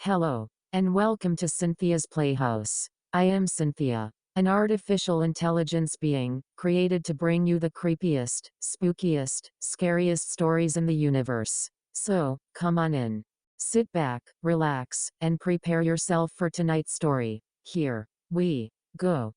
Hello, and welcome to Cynthia's Playhouse. I am Cynthia, an artificial intelligence being, created to bring you the creepiest, spookiest, scariest stories in the universe. So, come on in. Sit back, relax, and prepare yourself for tonight's story. Here we go.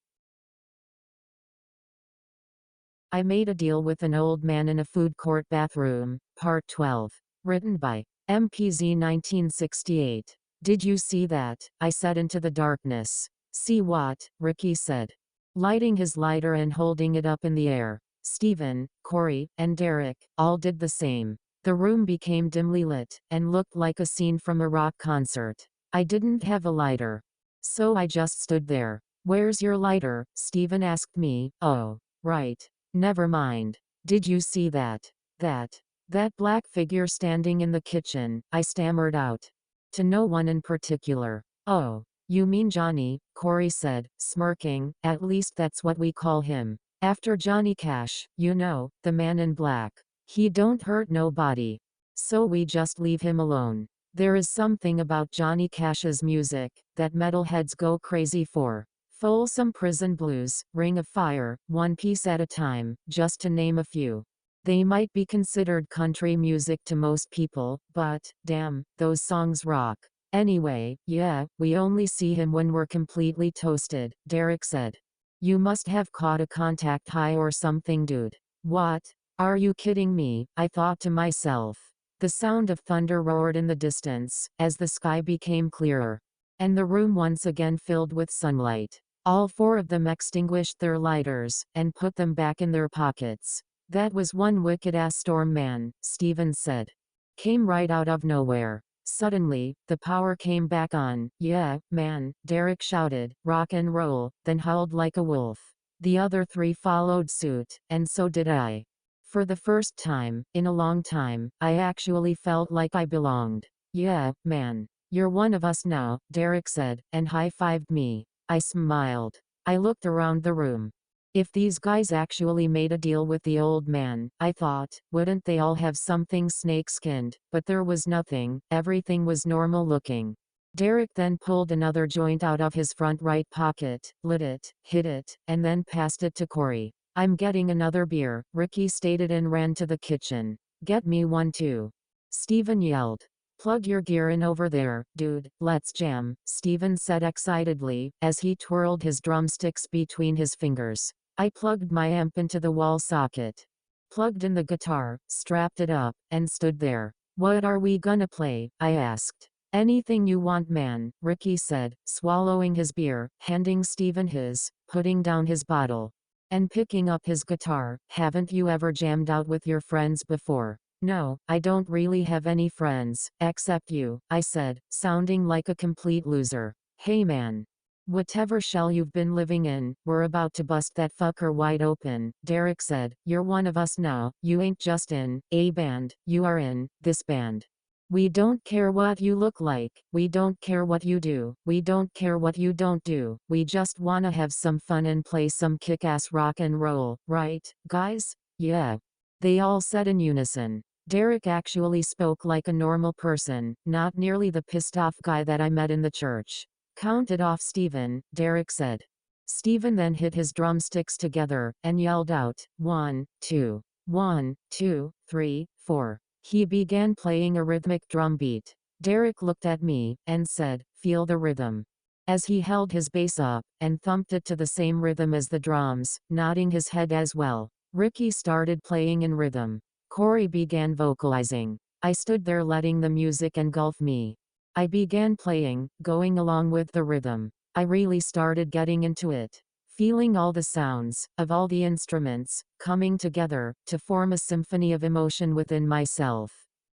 I made a deal with an old man in a food court bathroom, Part 12. Written by MPZ 1968. Did you see that? I said into the darkness. See what? Ricky said, lighting his lighter and holding it up in the air. Stephen, Corey, and Derek all did the same. The room became dimly lit and looked like a scene from a rock concert. I didn't have a lighter, so I just stood there. Where's your lighter? Stephen asked me. Oh, right. Never mind. Did you see that? That black figure standing in the kitchen, I stammered out. To no one in particular. Oh, you mean Johnny, Corey said, smirking. At least that's what we call him. After Johnny Cash, you know, the man in black. He don't hurt nobody. So we just leave him alone. There is something about Johnny Cash's music that metalheads go crazy for. Folsom Prison Blues, Ring of Fire, One Piece at a Time, just to name a few. They might be considered country music to most people, but, damn, those songs rock. Anyway, yeah, we only see him when we're completely toasted, Derek said. You must have caught a contact high or something, dude. What? Are you kidding me? I thought to myself. The sound of thunder roared in the distance, as the sky became clearer. And the room once again filled with sunlight. All four of them extinguished their lighters, and put them back in their pockets. That was one wicked-ass storm, man, Stephen said. Came right out of nowhere. Suddenly, the power came back on. Yeah, man, Derek shouted, rock and roll, then howled like a wolf. The other three followed suit, and so did I. For the first time, in a long time, I actually felt like I belonged. Yeah, man. You're one of us now, Derek said, and high-fived me. I smiled. I looked around the room. If these guys actually made a deal with the old man, I thought, wouldn't they all have something snake-skinned? But there was nothing, everything was normal looking. Derek then pulled another joint out of his front right pocket, lit it, hit it, and then passed it to Corey. I'm getting another beer, Ricky stated and ran to the kitchen. Get me one too. Stephen yelled. Plug your gear in over there, dude, let's jam, Stephen said excitedly, as he twirled his drumsticks between his fingers. I plugged my amp into the wall socket, plugged in the guitar, strapped it up, and stood there. What are we gonna play? I asked. Anything you want, man, Ricky said, swallowing his beer, handing Stephen his, putting down his bottle, and picking up his guitar. Haven't you ever jammed out with your friends before? No, I don't really have any friends, except you, I said, sounding like a complete loser. Hey man. Whatever shell you've been living in, we're about to bust that fucker wide open, Derek said. You're one of us now, you ain't just in a band, you are in this band. We don't care what you look like, we don't care what you do, we don't care what you don't do, we just wanna have some fun and play some kick-ass rock and roll, right, guys? Yeah. They all said in unison. Derek actually spoke like a normal person, not nearly the pissed-off guy that I met in the church. Count it off, Stephen, Derek said. Stephen then hit his drumsticks together, and yelled out, 1, 2, 1, 2, 3, 4. He began playing a rhythmic drum beat. Derek looked at me, and said, feel the rhythm. As he held his bass up, and thumped it to the same rhythm as the drums, nodding his head as well. Ricky started playing in rhythm. Corey began vocalizing. I stood there letting the music engulf me. I began playing, going along with the rhythm. I really started getting into it. Feeling all the sounds, of all the instruments, coming together, to form a symphony of emotion within myself.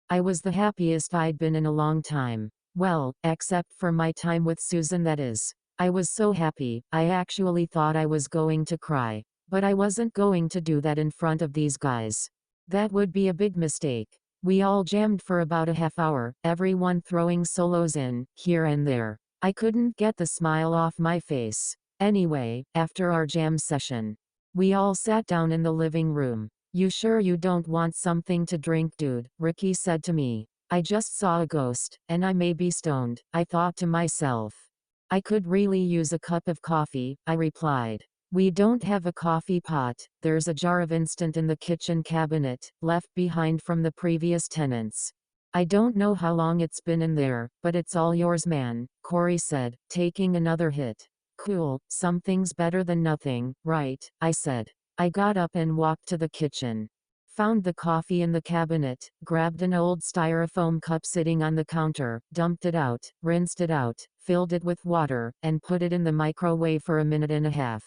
I was the happiest I'd been in a long time. Well, except for my time with Susan, that is. I was so happy, I actually thought I was going to cry. But I wasn't going to do that in front of these guys. That would be a big mistake. We all jammed for about a half hour, everyone throwing solos in, here and there. I couldn't get the smile off my face. Anyway, after our jam session, we all sat down in the living room. You sure you don't want something to drink, dude? Ricky said to me. I just saw a ghost, and I may be stoned, I thought to myself. I could really use a cup of coffee, I replied. We don't have a coffee pot, there's a jar of instant in the kitchen cabinet, left behind from the previous tenants. I don't know how long it's been in there, but it's all yours, man, Corey said, taking another hit. Cool, something's better than nothing, right? I said. I got up and walked to the kitchen. Found the coffee in the cabinet, grabbed an old styrofoam cup sitting on the counter, dumped it out, rinsed it out, filled it with water, and put it in the microwave for a minute and a half.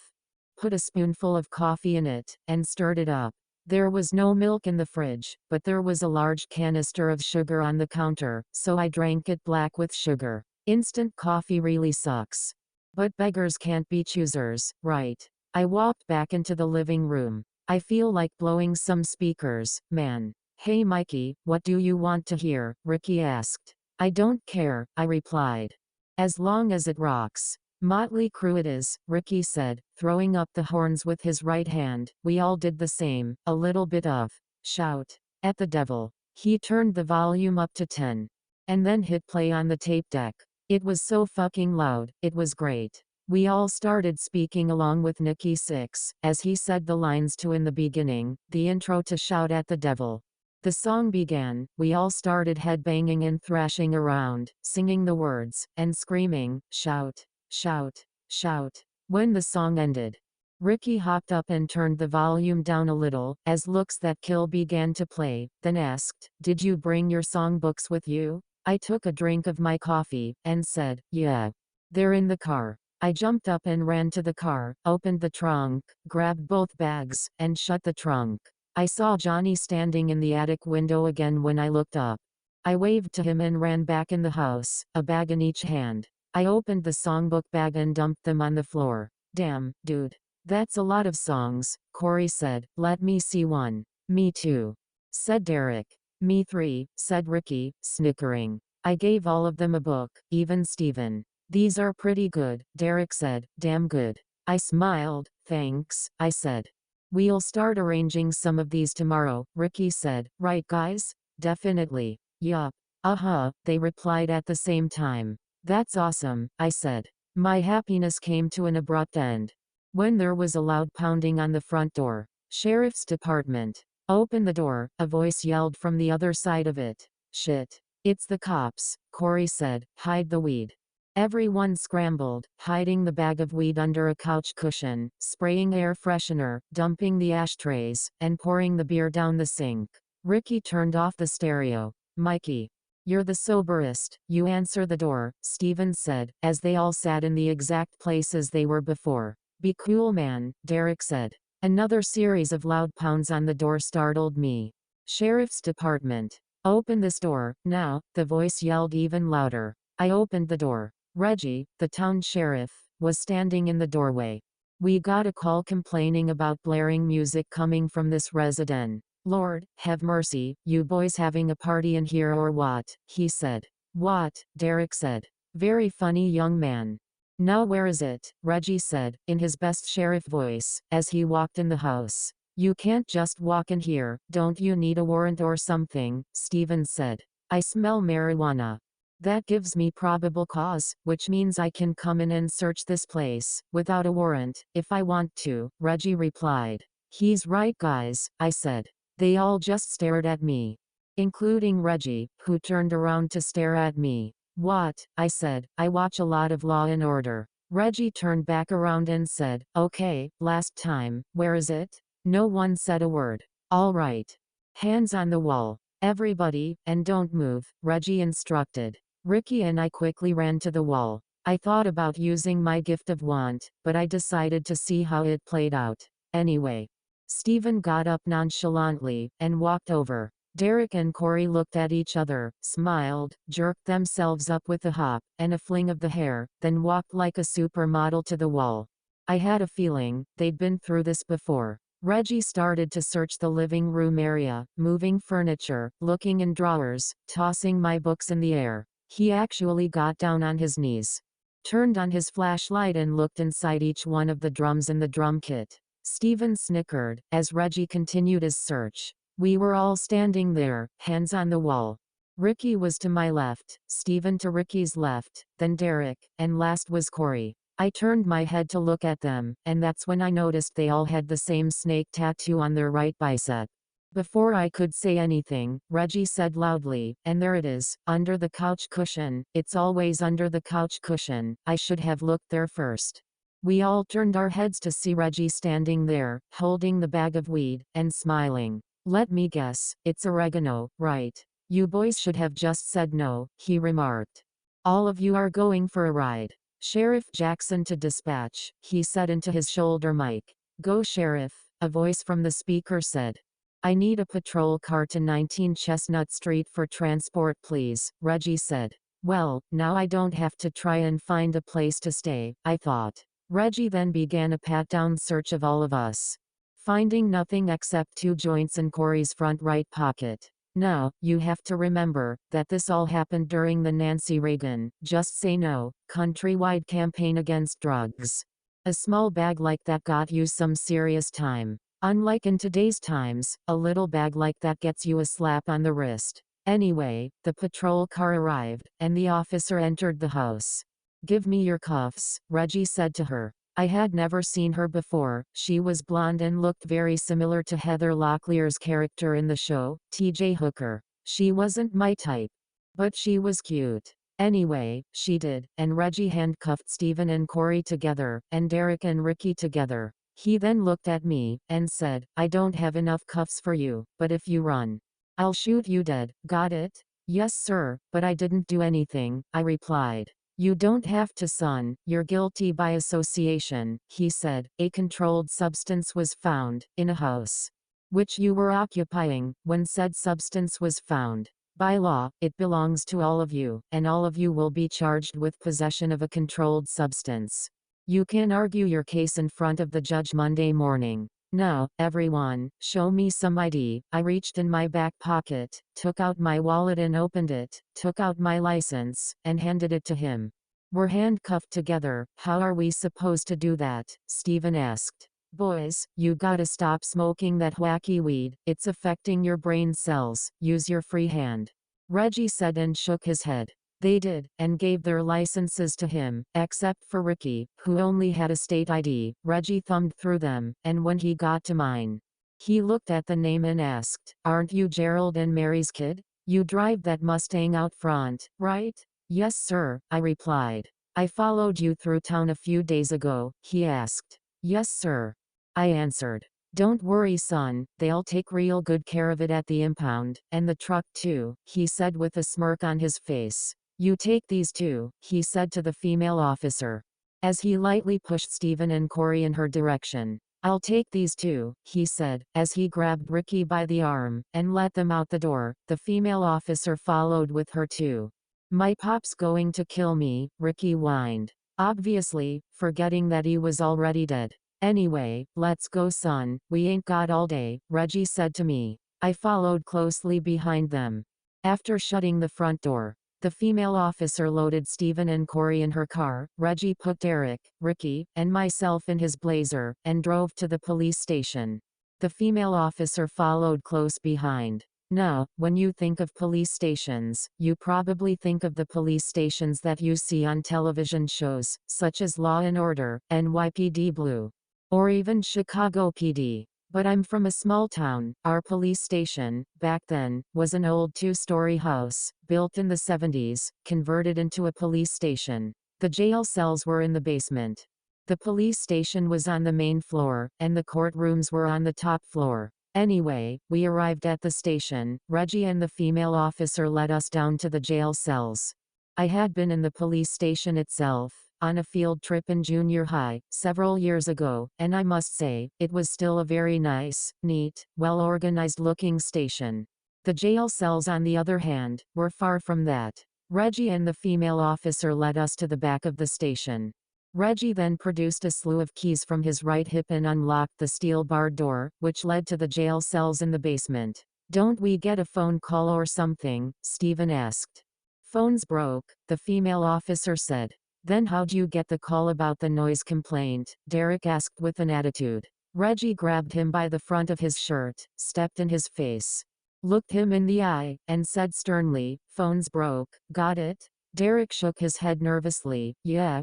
Put a spoonful of coffee in it, and stirred it up. There was no milk in the fridge, but there was a large canister of sugar on the counter, so I drank it black with sugar. Instant coffee really sucks. But beggars can't be choosers, right? I walked back into the living room. I feel like blowing some speakers, man. Hey Mikey, what do you want to hear? Ricky asked. I don't care, I replied. As long as it rocks. Motley Crue it is, Ricky said, throwing up the horns with his right hand. We all did the same, a little bit of shout at the devil. He turned the volume up to 10. And then hit play on the tape deck. It was so fucking loud, it was great. We all started speaking along with Nikki Sixx, as he said the lines to in the beginning, the intro to Shout at the Devil. The song began, we all started headbanging and thrashing around, singing the words, and screaming, shout, shout, shout. When the song ended, Ricky hopped up and turned the volume down a little, as Looks That Kill began to play, then asked, did you bring your songbooks with you? I took a drink of my coffee, and said, yeah. They're in the car. I jumped up and ran to the car, opened the trunk, grabbed both bags, and shut the trunk. I saw Johnny standing in the attic window again when I looked up. I waved to him and ran back in the house, a bag in each hand. I opened the songbook bag and dumped them on the floor. Damn, dude. That's a lot of songs, Corey said. Let me see one. Me too, said Derek. Me three, said Ricky, snickering. I gave all of them a book, even Steven. These are pretty good, Derek said. Damn good. I smiled. Thanks, I said. We'll start arranging some of these tomorrow, Ricky said. Right guys? Definitely. Yup. Uh-huh, they replied at the same time. That's awesome, I said. My happiness came to an abrupt end when there was a loud pounding on the front door. Sheriff's Department. Open the door, a voice yelled from the other side of it. Shit. It's the cops, Corey said. Hide the weed. Everyone scrambled, hiding the bag of weed under a couch cushion, spraying air freshener, dumping the ashtrays, and pouring the beer down the sink. Ricky turned off the stereo. Mikey. You're the soberest, you answer the door, Steven said, as they all sat in the exact places they were before. Be cool man, Derek said. Another series of loud pounds on the door startled me. Sheriff's Department. Open this door, now, the voice yelled even louder. I opened the door. Reggie, the town sheriff, was standing in the doorway. We got a call complaining about blaring music coming from this resident. Lord, have mercy, you boys having a party in here or what? He said. What? Derek said. Very funny young man. Now where is it? Reggie said, in his best sheriff voice, as he walked in the house. You can't just walk in here, don't you need a warrant or something? Steven said. I smell marijuana. That gives me probable cause, which means I can come in and search this place, without a warrant, if I want to, Reggie replied. He's right guys, I said. They all just stared at me. Including Reggie, who turned around to stare at me. What? I said, I watch a lot of Law and Order. Reggie turned back around and said, okay, last time, where is it? No one said a word. All right. Hands on the wall. Everybody, and don't move, Reggie instructed. Ricky and I quickly ran to the wall. I thought about using my gift of want, but I decided to see how it played out. Anyway. Steven got up nonchalantly, and walked over. Derek and Corey looked at each other, smiled, jerked themselves up with a hop, and a fling of the hair, then walked like a supermodel to the wall. I had a feeling, they'd been through this before. Reggie started to search the living room area, moving furniture, looking in drawers, tossing my books in the air. He actually got down on his knees, turned on his flashlight and looked inside each one of the drums in the drum kit. Steven snickered, as Reggie continued his search. We were all standing there, hands on the wall. Ricky was to my left, Stephen to Ricky's left, then Derek, and last was Corey. I turned my head to look at them, and that's when I noticed they all had the same snake tattoo on their right bicep. Before I could say anything, Reggie said loudly, "And there it is, under the couch cushion. It's always under the couch cushion. I should have looked there first." We all turned our heads to see Reggie standing there, holding the bag of weed, and smiling. "Let me guess, it's oregano, right? You boys should have just said no," he remarked. "All of you are going for a ride. Sheriff Jackson to dispatch," he said into his shoulder mic. "Go Sheriff," a voice from the speaker said. "I need a patrol car to 19 Chestnut Street for transport please," Reggie said. "Well, now I don't have to try and find a place to stay," I thought. Reggie then began a pat-down search of all of us, finding nothing except 2 joints in Corey's front right pocket. Now, you have to remember that this all happened during the Nancy Reagan "Just Say No" countrywide campaign against drugs. A small bag like that got you some serious time. Unlike in today's times, a little bag like that gets you a slap on the wrist. Anyway, the patrol car arrived, and the officer entered the house. "Give me your cuffs," Reggie said to her. I had never seen her before. She was blonde and looked very similar to Heather Locklear's character in the show, T.J. Hooker. She wasn't my type, but she was cute. Anyway, she did, and Reggie handcuffed Stephen and Corey together, and Derek and Ricky together. He then looked at me, and said, "I don't have enough cuffs for you, but if you run, I'll shoot you dead, got it?" "Yes sir, but I didn't do anything," I replied. "You don't have to son, you're guilty by association," he said. "A controlled substance was found, in a house, which you were occupying, when said substance was found. By law, it belongs to all of you, and all of you will be charged with possession of a controlled substance. You can argue your case in front of the judge Monday morning. Now, everyone, show me some ID." I reached in my back pocket, took out my wallet and opened it, took out my license, and handed it to him. "We're handcuffed together, how are we supposed to do that?" Stephen asked. "Boys, you gotta stop smoking that wacky weed, it's affecting your brain cells, use your free hand," Reggie said and shook his head. They did, and gave their licenses to him, except for Ricky, who only had a state ID. Reggie thumbed through them, and when he got to mine, he looked at the name and asked, "Aren't you Gerald and Mary's kid? You drive that Mustang out front, right?" "Yes sir," I replied. "I followed you through town a few days ago," he asked. "Yes sir," I answered. "Don't worry son, they'll take real good care of it at the impound, and the truck too," he said with a smirk on his face. "You take these too," he said to the female officer, as he lightly pushed Stephen and Corey in her direction. "I'll take these too," he said, as he grabbed Ricky by the arm, and let them out the door. The female officer followed with her too. "My pop's going to kill me," Ricky whined, obviously, forgetting that he was already dead. "Anyway, let's go son, we ain't got all day," Reggie said to me. I followed closely behind them. After shutting the front door, the female officer loaded Stephen and Corey in her car. Reggie put Derek, Ricky, and myself in his Blazer, and drove to the police station. The female officer followed close behind. Now, when you think of police stations, you probably think of the police stations that you see on television shows, such as Law and Order, NYPD Blue, or even Chicago PD. But I'm from a small town. Our police station, back then, was an old 2-story house, built in the 70s, converted into a police station. The jail cells were in the basement. The police station was on the main floor, and the courtrooms were on the top floor. Anyway, we arrived at the station. Reggie and the female officer led us down to the jail cells. I had been in the police station itself, on a field trip in junior high, several years ago, and I must say, it was still a very nice, neat, well-organized looking station. The jail cells on the other hand, were far from that. Reggie and the female officer led us to the back of the station. Reggie then produced a slew of keys from his right hip and unlocked the steel-barred door, which led to the jail cells in the basement. "Don't we get a phone call or something?" Stephen asked. "Phone's broke," the female officer said. "Then how'd you get the call about the noise complaint?" Derek asked with an attitude. Reggie grabbed him by the front of his shirt, stepped in his face, looked him in the eye, and said sternly, "Phone's broke, got it?" Derek shook his head nervously. Yeah,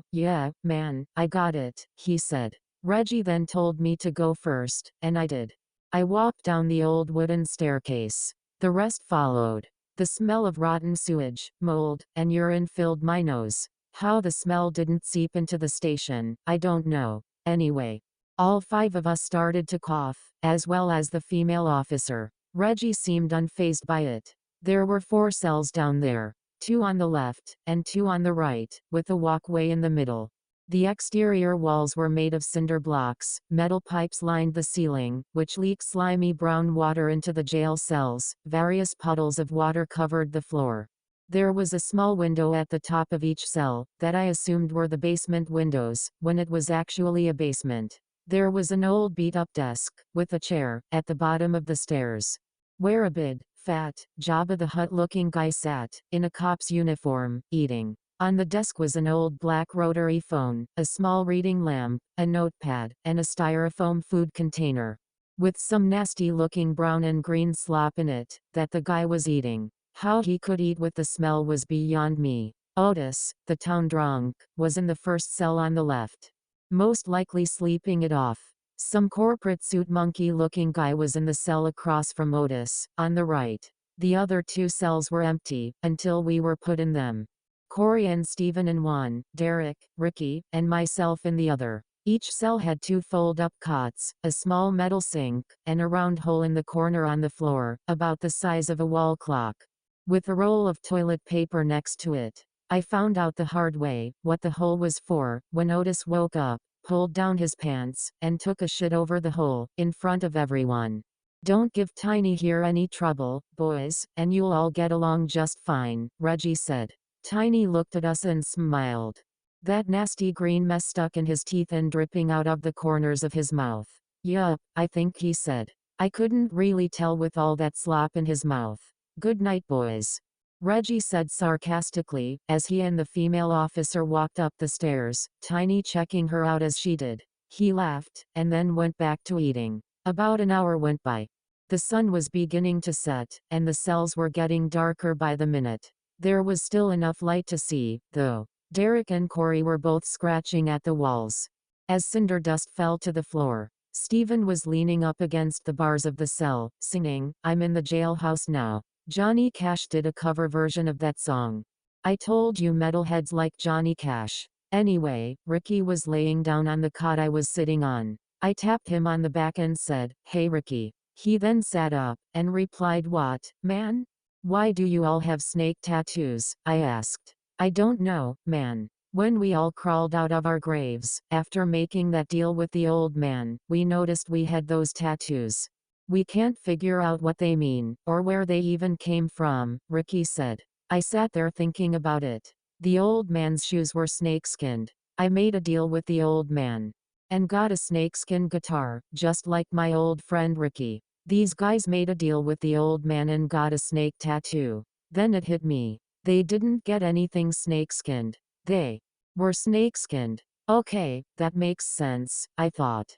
man, I got it," he said. Reggie then told me to go first, and I did. I walked down the old wooden staircase. The rest followed. The smell of rotten sewage, mold, and urine filled my nose. How the smell didn't seep into the station, I don't know. Anyway, all 5 of us started to cough, as well as the female officer. Reggie seemed unfazed by it. There were 4 cells down there, 2 on the left, and 2 on the right, with a walkway in the middle. The exterior walls were made of cinder blocks, metal pipes lined the ceiling, which leaked slimy brown water into the jail cells, various puddles of water covered the floor. There was a small window at the top of each cell, that I assumed were the basement windows, when it was actually a basement. There was an old beat-up desk, with a chair, at the bottom of the stairs, where a big, fat, Jabba the Hutt-looking guy sat, in a cop's uniform, eating. On the desk was an old black rotary phone, a small reading lamp, a notepad, and a styrofoam food container, with some nasty-looking brown and green slop in it, that the guy was eating. How he could eat with the smell was beyond me. Otis, the town drunk, was in the first cell on the left, most likely sleeping it off. Some corporate suit monkey-looking guy was in the cell across from Otis, on the right. The other 2 cells were empty, until we were put in them. Corey and Steven in one, Derek, Ricky, and myself in the other. Each cell had 2 fold-up cots, a small metal sink, and a round hole in the corner on the floor, about the size of a wall clock, with a roll of toilet paper next to it. I found out the hard way, what the hole was for, when Otis woke up, pulled down his pants, and took a shit over the hole, in front of everyone. "Don't give Tiny here any trouble, boys, and you'll all get along just fine," Reggie said. Tiny looked at us and smiled. That nasty green mess stuck in his teeth and dripping out of the corners of his mouth. "Yup, I think," he said. I couldn't really tell with all that slop in his mouth. "Good night, boys," Reggie said sarcastically, as he and the female officer walked up the stairs, Tiny checking her out as she did. He laughed, and then went back to eating. About an hour went by. The sun was beginning to set, and the cells were getting darker by the minute. There was still enough light to see, though. Derek and Corey were both scratching at the walls. As cinder dust fell to the floor, Steven was leaning up against the bars of the cell, singing, "I'm in the jailhouse now." Johnny Cash did a cover version of that song. I told you metalheads like Johnny Cash. Anyway, Ricky was laying down on the cot I was sitting on. I tapped him on the back and said, "Hey Ricky." He then sat up, and replied, "What, man? Why do you all have snake tattoos?" I asked. "I don't know, man. When we all crawled out of our graves, after making that deal with the old man, we noticed we had those tattoos. We can't figure out what they mean, or where they even came from," Ricky said. I sat there thinking about it. The old man's shoes were snake-skinned. I made a deal with the old man, and got a snakeskin guitar, just like my old friend Ricky. These guys made a deal with the old man and got a snake tattoo. Then it hit me. They didn't get anything snake-skinned. They were snake-skinned. Okay, that makes sense, I thought.